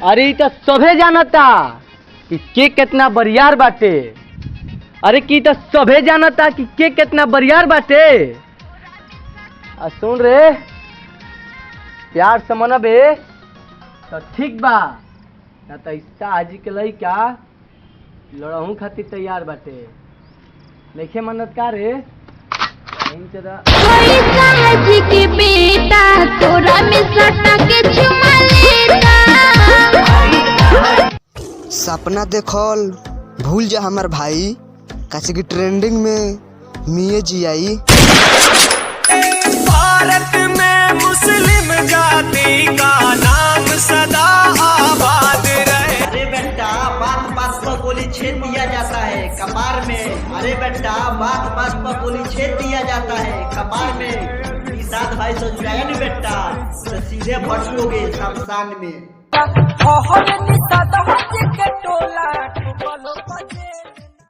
अरे ई तो सभे जानता कि के कितना बरियार बाटे। अरे की तो सभे जानता कि के कितना बरियार बाटे। आ सुन रे, प्यार से मनबे तो ठीक बा, ना तो इसका आजी के लइका लड़हू खातिर तैयार बाटे। नइखे मनत का रे? के बेटा तोरा में सटा के चुमा लेता। सपना देखल भूल जा हमार भाई, कैसे की ट्रेंडिंग में मिये जी आई। भारत में मुस्लिम जाति का नाम सदा आबाद रहे। अरे बेटा बात बात पर गोली छेद दिया जाता है कपार में। अरे बेटा बात बात पर गोली छेद दिया जाता है कपार में। निषाद भाई सोच रहा है बेटा तो सीधे भटकोगे शमशान में।